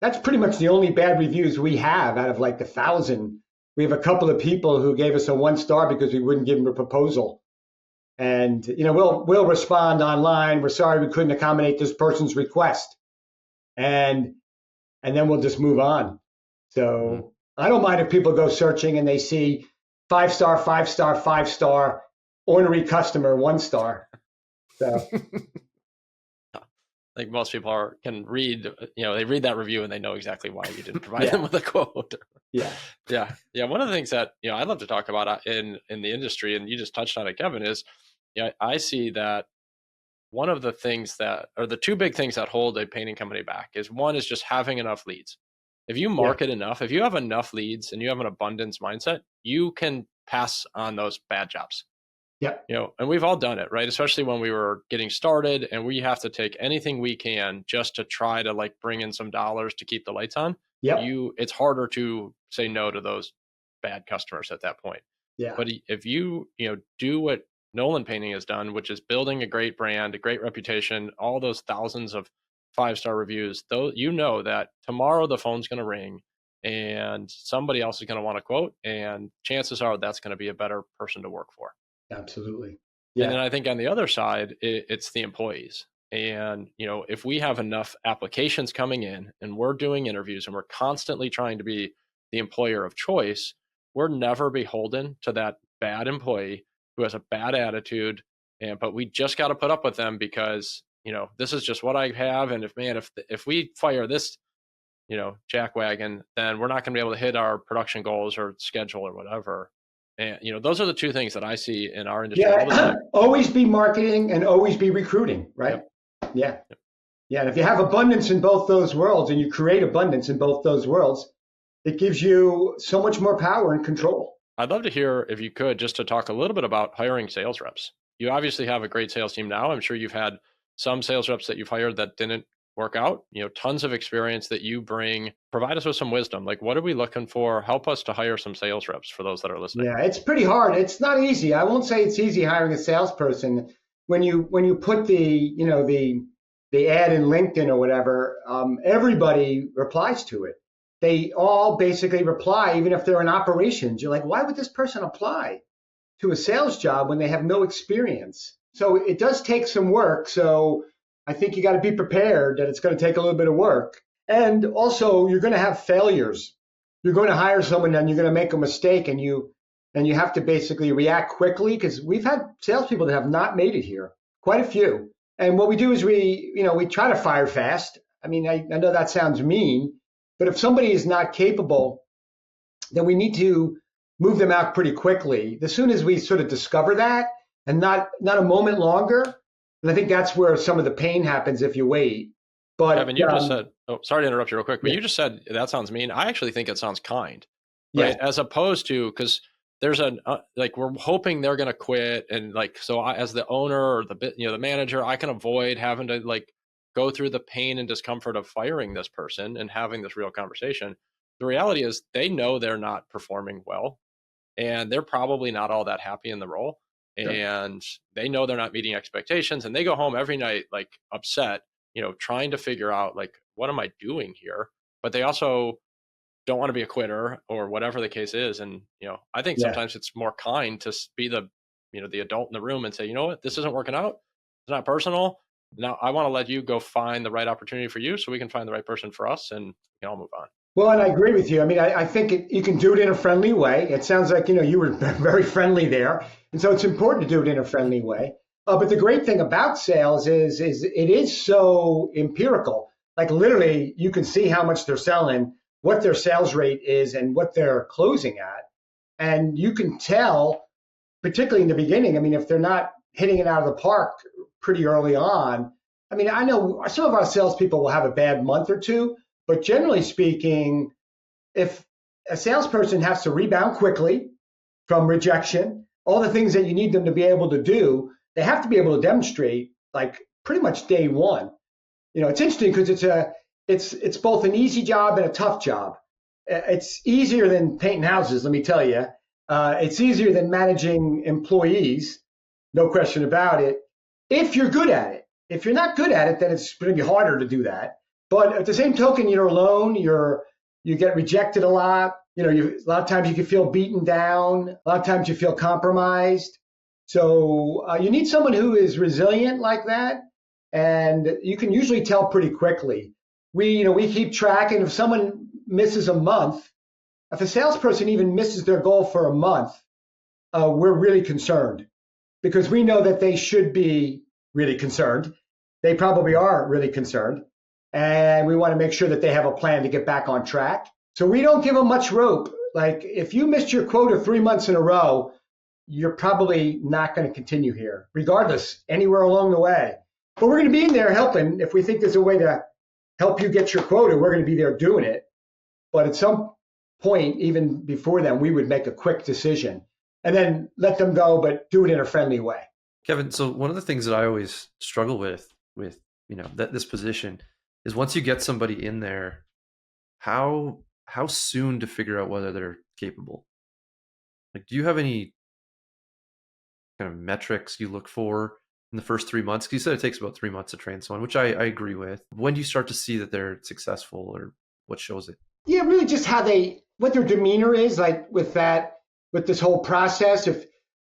that's pretty much the only bad reviews we have out of like 1,000. We have a couple of people who gave us a 1-star because we wouldn't give them a proposal. And, we'll respond online. We're sorry we couldn't accommodate this person's request. And then we'll just move on. So I don't mind if people go searching and they see 5-star, 5-star, 5-star, ornery customer, 1-star. So I think most people can read, they read that review and they know exactly why you didn't provide them with a quote. Yeah. One of the things that, I'd love to talk about in the industry, and you just touched on it, Kevin, is, I see that one of the things the two big things that hold a painting company back is, one is just having enough leads. If you market enough, if you have enough leads and you have an abundance mindset, you can pass on those bad jobs. Yeah. And we've all done it, right? Especially when we were getting started, and we have to take anything we can just to try to bring in some dollars to keep the lights on. Yep. It's harder to say no to those bad customers at that point. Yeah. But if you do what Nolan Painting has done, which is building a great brand, a great reputation, all those thousands of 5-star reviews, though, that tomorrow the phone's going to ring and somebody else is going to want a quote, and chances are that's going to be a better person to work for. Absolutely. And then Yeah. I think on the other side, it's the employees. And, if we have enough applications coming in and we're doing interviews and we're constantly trying to be the employer of choice, we're never beholden to that bad employee who has a bad attitude. But we just got to put up with them because, this is just what I have. And if we fire this, jackwagon, then we're not going to be able to hit our production goals or schedule or whatever. And, those are the two things that I see in our industry all the Yeah. time. Always be marketing and always be recruiting, right? Yep. Yeah. Yep. Yeah. And if you have abundance in both those worlds and you create abundance in both those worlds, it gives you so much more power and control. I'd love to hear, if you could, just to talk a little bit about hiring sales reps. You obviously have a great sales team now. I'm sure you've had some sales reps that you've hired that didn't work out, tons of experience that you bring. Provide us with some wisdom. Like, what are we looking for? Help us to hire some sales reps for those that are listening. Yeah, it's pretty hard. It's not easy. I won't say it's easy hiring a salesperson. When you put the ad in LinkedIn or whatever, everybody replies to it. They all basically reply, even if they're in operations. You're like, why would this person apply to a sales job when they have no experience? So it does take some work. So I think you got to be prepared that it's going to take a little bit of work. And also, you're going to have failures. You're going to hire someone and you're going to make a mistake, and you have to basically react quickly, because we've had salespeople that have not made it here, quite a few. And what we do is we try to fire fast. I mean, I know that sounds mean, but if somebody is not capable, then we need to move them out pretty quickly. As soon as we sort of discover that, and not a moment longer, and I think that's where some of the pain happens if you wait. But Kevin, you just said, sorry to interrupt you real quick, but yeah. you just said that sounds mean. I actually think it sounds kind, Yeah. right? As opposed to, because there's we're hoping they're going to quit. And so as the owner or the manager, I can avoid having to go through the pain and discomfort of firing this person and having this real conversation. The reality is they know they're not performing well, and they're probably not all that happy in the role. Sure. And they know they're not meeting expectations, and they go home every night upset, trying to figure out what am I doing here? But they also don't want to be a quitter or whatever the case is. And I think sometimes it's more kind to be the adult in the room and say, you know what, this isn't working out. It's not personal. Now I want to let you go find the right opportunity for you so we can find the right person for us, and we can all move on. Well, and I agree with you. I mean, I think you can do it in a friendly way. It sounds like, you were very friendly there. And so it's important to do it in a friendly way. But the great thing about sales is it is so empirical. Like, literally, you can see how much they're selling, what their sales rate is, and what they're closing at. And you can tell, particularly in the beginning, I mean, if they're not hitting it out of the park pretty early on. I mean, I know some of our salespeople will have a bad month or two, but generally speaking, if a salesperson has to rebound quickly from rejection, all the things that you need them to be able to do, they have to be able to demonstrate pretty much day one. It's interesting because it's both an easy job and a tough job. It's easier than painting houses, let me tell you. It's easier than managing employees, no question about it, if you're good at it. If you're not good at it, then it's going to be harder to do that. But at the same token, you're alone. You get rejected a lot. A lot of times you can feel beaten down. A lot of times you feel compromised. So you need someone who is resilient like that, and you can usually tell pretty quickly. We keep track, and if someone misses a month, if a salesperson even misses their goal for a month, we're really concerned, because we know that they should be really concerned. They probably are really concerned. And we want to make sure that they have a plan to get back on track. So we don't give them much rope. Like, if you missed your quota 3 months in a row, you're probably not going to continue here, regardless, anywhere along the way. But we're going to be in there helping. If we think there's a way to help you get your quota, we're going to be there doing it. But at some point, even before then, we would make a quick decision and then let them go, but do it in a friendly way. Kevin, so one of the things that I always struggle with this position is, once you get somebody in there, how soon to figure out whether they're capable? Like, do you have any kind of metrics you look for in the first 3 months? 'Cause you said it takes about 3 months to train someone, which I agree with. When do you start to see that they're successful, or what shows it? Yeah, really just what their demeanor is like with this whole process.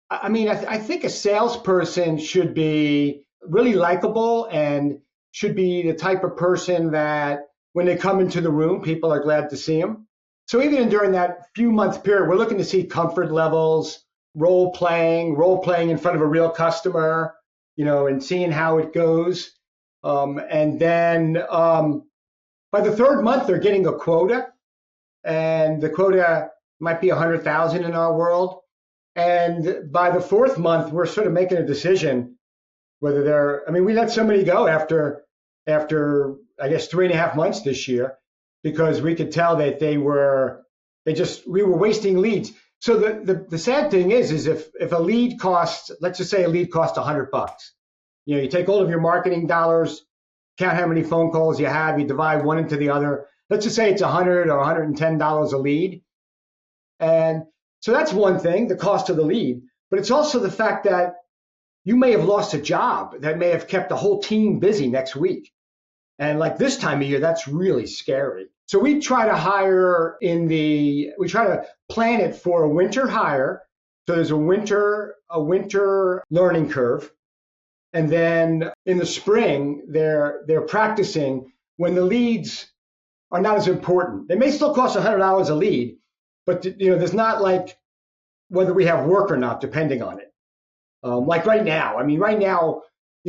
I think a salesperson should be really likable and should be the type of person that when they come into the room, people are glad to see them. So even during that few month period, we're looking to see comfort levels, role playing in front of a real customer, and seeing how it goes. And then by the third month, they're getting a quota, and the quota might be 100,000 in our world. And by the fourth month, we're sort of making a decision whether we let somebody go after, I guess, 3.5 months this year, because we could tell that we were wasting leads. So the sad thing is if a lead costs, let's just say a lead costs $100, you take all of your marketing dollars, count how many phone calls you have, you divide one into the other. Let's just say it's $100 or $110 a lead. And so that's one thing, the cost of the lead. But it's also the fact that you may have lost a job that may have kept the whole team busy next week. And like this time of year, that's really scary. So we try to plan it for a winter hire. So there's a winter learning curve. And then in the spring, they're practicing when the leads are not as important. They may still cost $100 a lead, but there's not like whether we have work or not, depending on it. Like right now,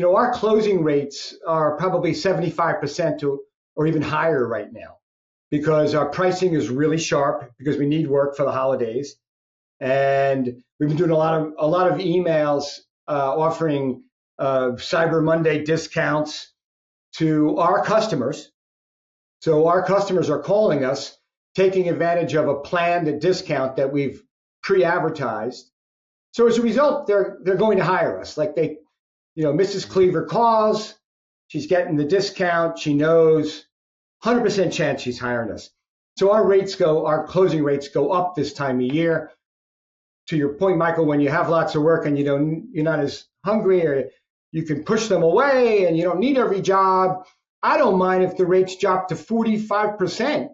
our closing rates are probably 75% or even higher right now, because our pricing is really sharp because we need work for the holidays. And we've been doing a lot of emails offering Cyber Monday discounts to our customers. So our customers are calling us, taking advantage of a planned discount that we've pre-advertised. So as a result, they're going to hire us. Like Mrs. Cleaver calls, she's getting the discount, she knows 100% chance she's hiring us. So our closing rates go up this time of year. To your point, Michael, when you have lots of work and you're not as hungry, or you can push them away and you don't need every job, I don't mind if the rates drop to 45%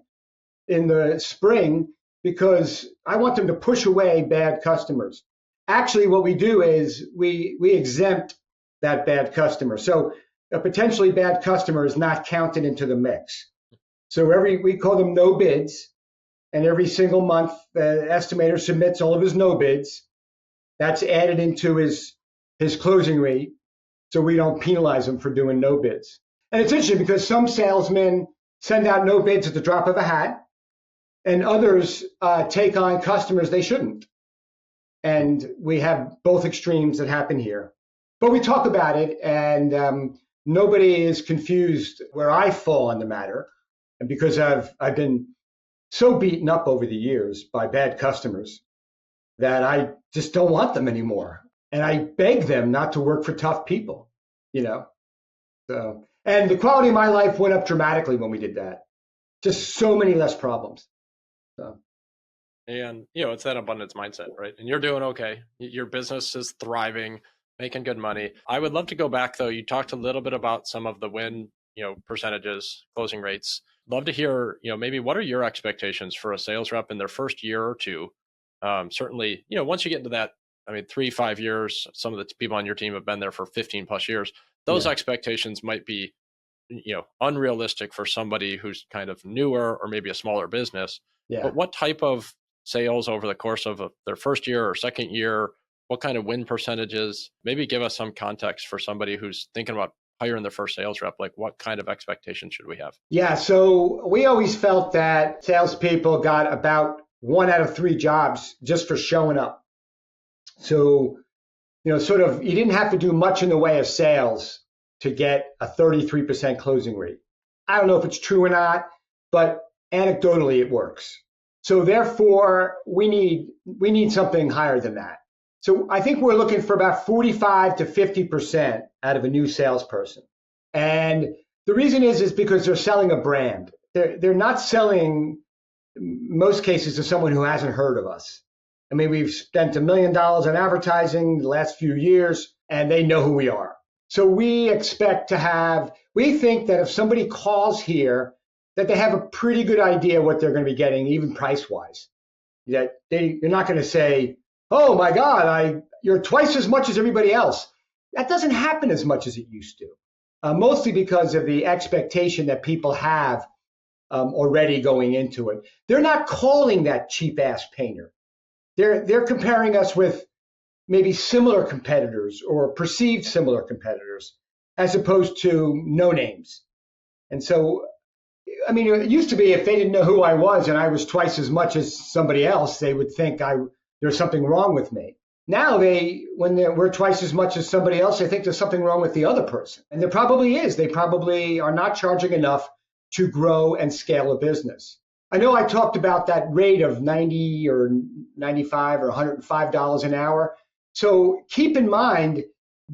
in the spring, because I want them to push away bad customers. Actually, what we do is we exempt that bad customer. So a potentially bad customer is not counted into the mix. So we call them no bids, and every single month the estimator submits all of his no bids. That's added into his closing rate, so we don't penalize him for doing no bids. And it's interesting because some salesmen send out no bids at the drop of a hat, and others take on customers they shouldn't. And we have both extremes that happen here. But we talk about it, and nobody is confused where I fall on the matter. And because I've been so beaten up over the years by bad customers that I just don't want them anymore. And I beg them not to work for tough people, So, and the quality of my life went up dramatically when we did that. Just so many less problems. So. And, it's that abundance mindset, right? And you're doing okay. Your business is thriving, making good money. I would love to go back, though. You talked a little bit about some of the win, percentages, closing rates. Love to hear, maybe what are your expectations for a sales rep in their first year or two? Certainly, once you get into that, 3-5 years, some of the people on your team have been there for 15 plus years. Those expectations might be, unrealistic for somebody who's kind of newer or maybe a smaller business. Yeah. But what type of sales over the course of their first year or second year, what kind of win percentages? Maybe give us some context for somebody who's thinking about hiring their first sales rep. Like, what kind of expectations should we have? Yeah, so we always felt that salespeople got about 1 out of 3 jobs just for showing up. So, you didn't have to do much in the way of sales to get a 33% closing rate. I don't know if it's true or not, but anecdotally it works. So therefore, we need something higher than that. So I think we're looking for about 45 to 50% out of a new salesperson. And the reason is because they're selling a brand. They're not selling, in most cases, to someone who hasn't heard of us. I mean, we've spent $1 million on advertising the last few years, and they know who we are. So we think that if somebody calls here, that they have a pretty good idea what they're going to be getting, even price-wise. That you're not going to say, oh my God, you're twice as much as everybody else. That doesn't happen as much as it used to, mostly because of the expectation that people have already going into it. They're not calling that cheap-ass painter. They're comparing us with maybe similar competitors or perceived similar competitors, as opposed to no names. And so, I mean, it used to be if they didn't know who I was and I was twice as much as somebody else, they would think there's something wrong with me. Now when we're twice as much as somebody else, they think there's something wrong with the other person. And there probably is. They probably are not charging enough to grow and scale a business. I know I talked about that rate of $90 or $95 or $105 an hour. So keep in mind,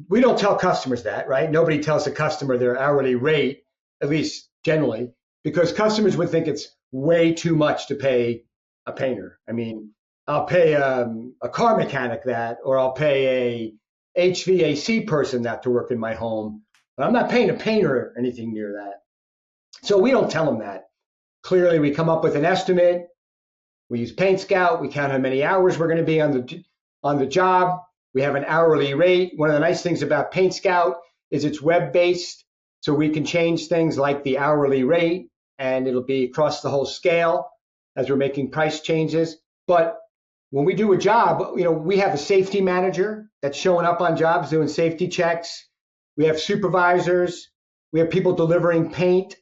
we don't tell customers that, right? Nobody tells a customer their hourly rate, at least generally, because customers would think it's way too much to pay a painter. I mean, I'll pay a car mechanic that, or I'll pay a HVAC person that to work in my home, but I'm not paying a painter or anything near that. So we don't tell them that. Clearly, we come up with an estimate. We use PaintScout. We count how many hours we're going to be on the job. We have an hourly rate. One of the nice things about PaintScout is it's web-based, so we can change things like the hourly rate, and it'll be across the whole scale as we're making price changes. But when we do a job, we have a safety manager that's showing up on jobs doing safety checks. We have supervisors. We have people delivering paint.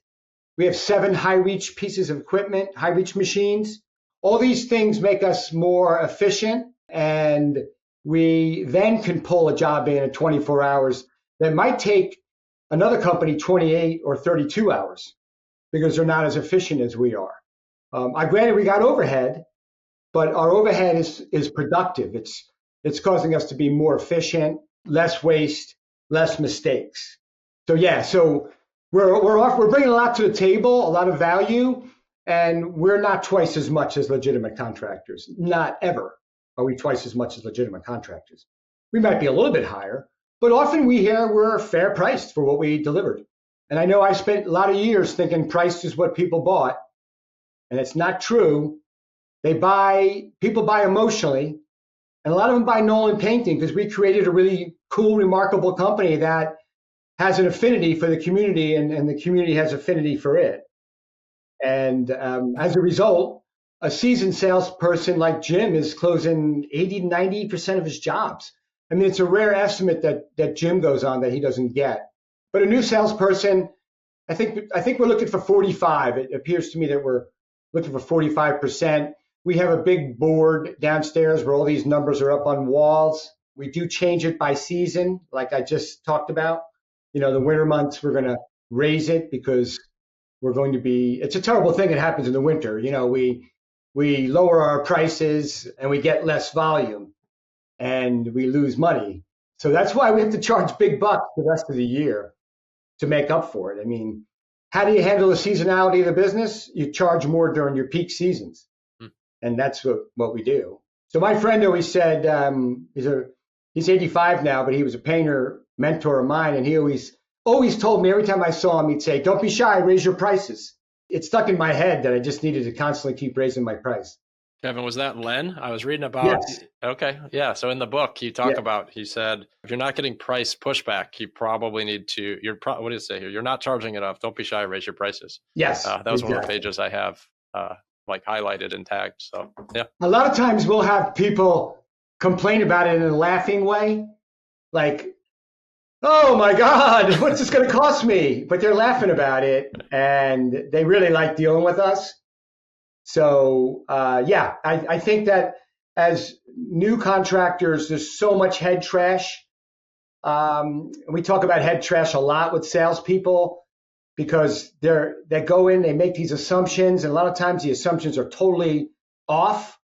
We have 7 high-reach pieces of equipment, high-reach machines. All these things make us more efficient, and we then can pull a job in 24 hours that might take another company 28 or 32 hours because they're not as efficient as we are. Granted, we got overhead, but our overhead is productive. It's causing us to be more efficient, less waste, less mistakes. So yeah, we're bringing a lot to the table, a lot of value, and we're not twice as much as legitimate contractors. Not ever are we twice as much as legitimate contractors. We might be a little bit higher, but often we hear we're fair priced for what we delivered. And I know I spent a lot of years thinking price is what people bought, and it's not true. People buy emotionally, and a lot of them buy Nolan Painting because we created a really cool, remarkable company that has an affinity for the community, and the community has affinity for it. And as a result, a seasoned salesperson like Jim is closing 80 to 90% of his jobs. I mean, it's a rare estimate that Jim goes on that he doesn't get. But a new salesperson, I think we're looking for 45. It appears to me that we're looking for 45%. We have a big board downstairs where all these numbers are up on walls. We do change it by season, like I just talked about. The winter months, we're going to raise it because it's a terrible thing that happens in the winter. We lower our prices and we get less volume and we lose money. So that's why we have to charge big bucks the rest of the year to make up for it. I mean, how do you handle the seasonality of the business? You charge more during your peak seasons. And that's what we do. So my friend always said, he's 85 now, but he was a painter mentor of mine, and he always told me every time I saw him, he'd say, "Don't be shy, raise your prices." It stuck in my head that I just needed to constantly keep raising my price. Kevin, was that Len? I was reading about. Yes. Okay, yeah. So in the book, he said, if you're not getting price pushback, you probably need to. What did it say here? You're not charging enough. Don't be shy, raise your prices. Yes, that was one of the pages I have highlighted and tagged. So yeah. A lot of times we'll have people complain about it in a laughing way, like, "Oh my God, what's this going to cost me?" But they're laughing about it, and they really like dealing with us. So I think that as new contractors, there's so much head trash. We talk about head trash a lot with salespeople because they go in, they make these assumptions, and a lot of times the assumptions are totally off,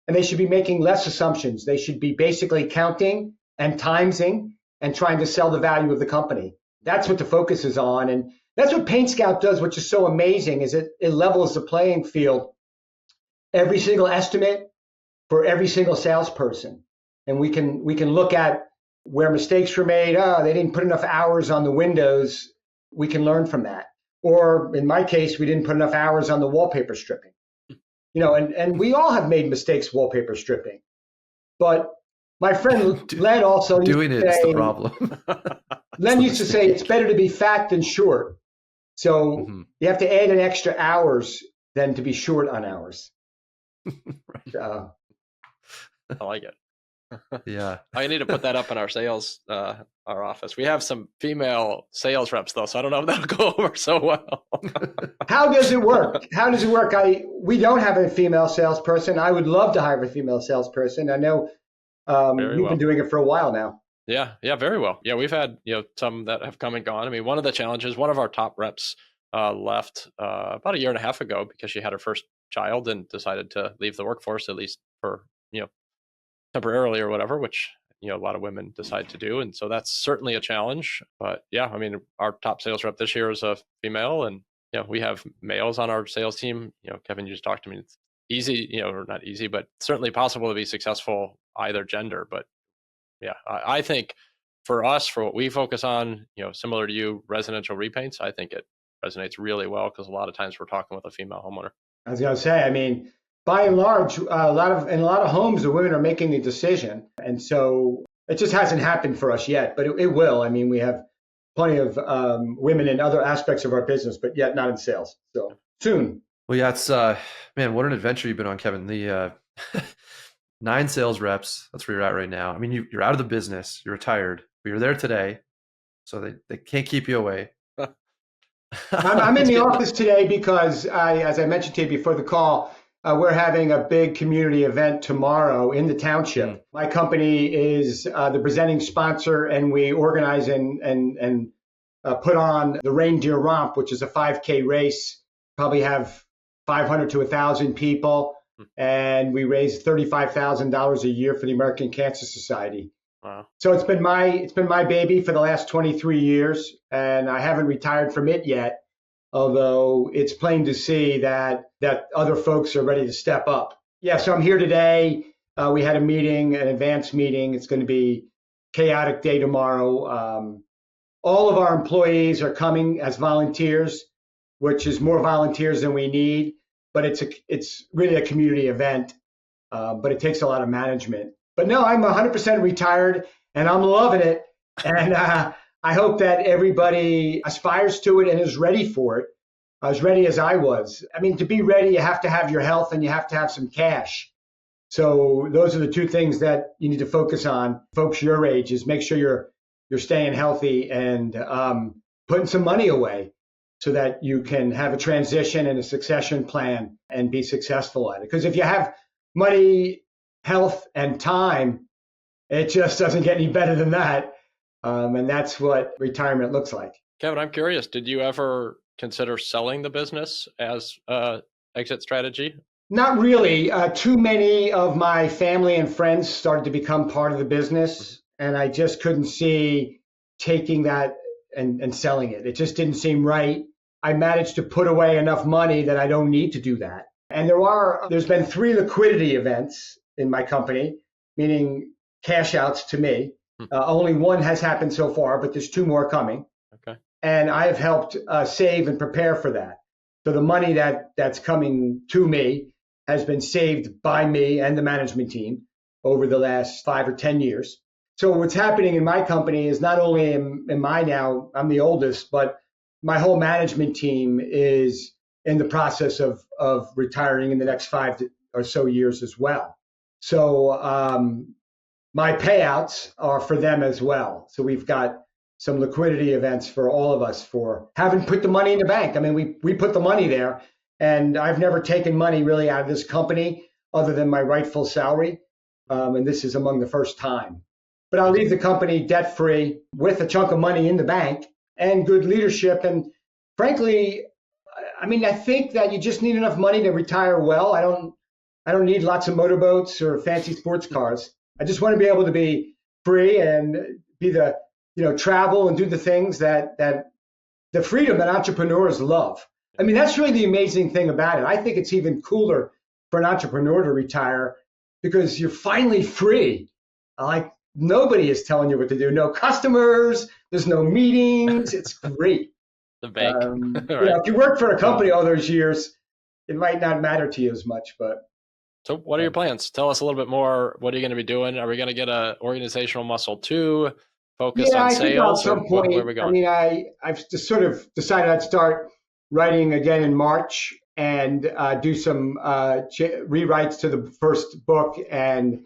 and they should be making less assumptions. They should be basically counting and timesing and trying to sell the value of the company. That's what the focus is on, and that's what PaintScout does, which is so amazing, is it levels the playing field. Every single estimate for every single salesperson. And we can look at where mistakes were made. Oh, they didn't put enough hours on the windows. We can learn from that. Or in my case, we didn't put enough hours on the wallpaper stripping. And we all have made mistakes wallpaper stripping. But my friend Len also doing it is the problem. Len used to say it's better to be fat than short. So you have to add an extra hours than to be short on hours. I like it. Yeah. I need to put that up in our sales, our office. We have some female sales reps though, so I don't know if that'll go over so well. How does it work? We don't have a female salesperson. I would love to hire a female salesperson. I know you've been doing it for a while now. Yeah, very well. Yeah, we've had some that have come and gone. I mean, one of the challenges, one of our top reps left about a year and a half ago because she had her first child and decided to leave the workforce, at least for temporarily or whatever, which a lot of women decide to do, and so that's certainly a challenge. But yeah, I mean, our top sales rep this year is a female, and we have males on our sales team. Kevin, you just talked to me. It's easy, or not easy, but certainly possible to be successful either gender. But yeah, I think for us, for what we focus on, similar to you, residential repaints, I think it resonates really well because a lot of times we're talking with a female homeowner. I was going to say, I mean, by and large, in a lot of homes, the women are making the decision, and so it just hasn't happened for us yet, but it will. I mean, we have plenty of women in other aspects of our business, but yet not in sales. So soon. Well, yeah, it's man, what an adventure you've been on, Kevin. The 9 sales reps. That's where you're at right now. I mean, you're out of the business. You're retired, but you're there today, so they can't keep you away. I'm in the office today because as I mentioned to you before the call, we're having a big community event tomorrow in the township. My company is the presenting sponsor, and we organize and put on the Reindeer Romp, which is a 5K race. Probably have 500 to 1,000 people, and we raise $35,000 a year for the American Cancer Society. Wow! So it's been my baby for the last 23 years, and I haven't retired from it yet. Although it's plain to see that other folks are ready to step up. Yeah, so I'm here today. We had a meeting, an advanced meeting. It's going to be a chaotic day tomorrow. All of our employees are coming as volunteers, which is more volunteers than we need. But it's really a community event, but it takes a lot of management. But no, I'm 100% retired, and I'm loving it. And I hope that everybody aspires to it and is ready for it, as ready as I was. I mean, to be ready, you have to have your health and you have to have some cash. So those are the two things that you need to focus on, folks your age, is make sure you're staying healthy and putting some money away so that you can have a transition and a succession plan and be successful at it. Because if you have money, health, and time, it just doesn't get any better than that. And that's what retirement looks like. Kevin, I'm curious, did you ever consider selling the business as an exit strategy? Not really. Too many of my family and friends started to become part of the business, and I just couldn't see taking that and selling it. It just didn't seem right. I managed to put away enough money that I don't need to do that. And there's been 3 liquidity events in my company, meaning cash outs to me. Only one has happened so far, but there's 2 more coming. Okay. And I have helped save and prepare for that. So the money that's coming to me has been saved by me and the management team over the last 5 or 10 years. So what's happening in my company is not only am I now, I'm the oldest, but my whole management team is in the process of retiring in the next 5 or so years as well. So my payouts are for them as well. So we've got some liquidity events for all of us for having put the money in the bank. I mean, we put the money there, and I've never taken money really out of this company other than my rightful salary. And this is among the first time. But I'll leave the company debt-free with a chunk of money in the bank and good leadership. And frankly, I mean, I think that you just need enough money to retire well. I don't need lots of motorboats or fancy sports cars. I just want to be able to be free and be travel and do the things that the freedom that entrepreneurs love. I mean, that's really the amazing thing about it. I think it's even cooler for an entrepreneur to retire because you're finally free. Like nobody is telling you what to do. No customers. There's no meetings. It's great. The bank. Right. If you work for a company all those years, it might not matter to you as much. But so, what are your plans? Tell us a little bit more. What are you going to be doing? Are we going to get a organizational muscle too? Focus on I sales, think at some point. Where are we going? I've just sort of decided I'd start writing again in March and do some rewrites to the first book and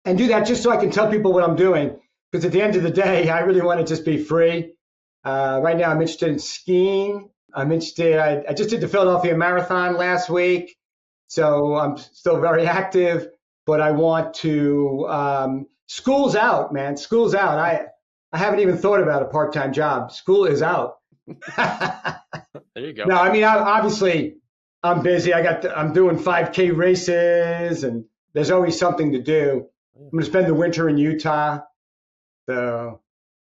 do that just so I can tell people what I'm doing. Because at the end of the day, I really want to just be free. Right now, I'm interested in skiing. I'm interested. I just did the Philadelphia Marathon last week, so I'm still very active. But I want to. School's out, man. School's out. I haven't even thought about a part-time job. School is out. There you go. No, obviously, I'm busy. I'm doing 5K races, and there's always something to do. I'm going to spend the winter in Utah. So,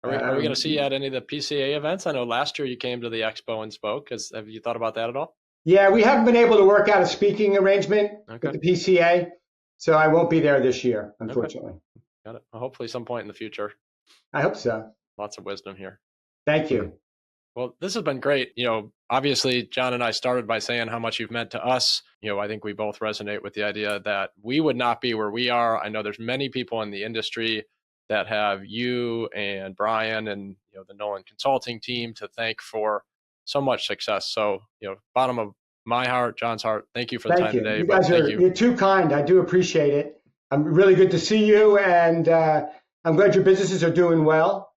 are we going to see you at any of the PCA events? I know last year you came to the expo and spoke. Have you thought about that at all? Yeah, we haven't been able to work out a speaking arrangement with the PCA, so I won't be there this year, unfortunately. Okay. Got it. Well, hopefully some point in the future. I hope so. Lots of wisdom here. Thank you. Well, this has been great. Obviously, John and I started by saying how much you've meant to us. I think we both resonate with the idea that we would not be where we are. I know there's many people in the industry that have you and Brian and the Nolan Consulting team to thank for so much success. So, bottom of my heart, John's heart, thank you for the time today. You guys you're too kind. I do appreciate it. I'm really good to see you, and I'm glad your businesses are doing well.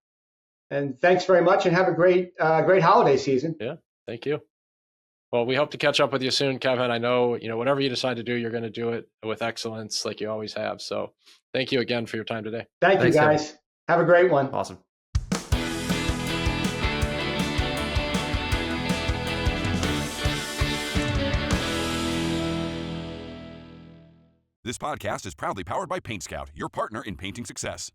And thanks very much, and have a great holiday season. Yeah, thank you. Well, we hope to catch up with you soon, Kevin. I know, whatever you decide to do, you're going to do it with excellence like you always have. So thank you again for your time today. Thanks, you guys. Kevin. Have a great one. Awesome. This podcast is proudly powered by PaintScout, your partner in painting success.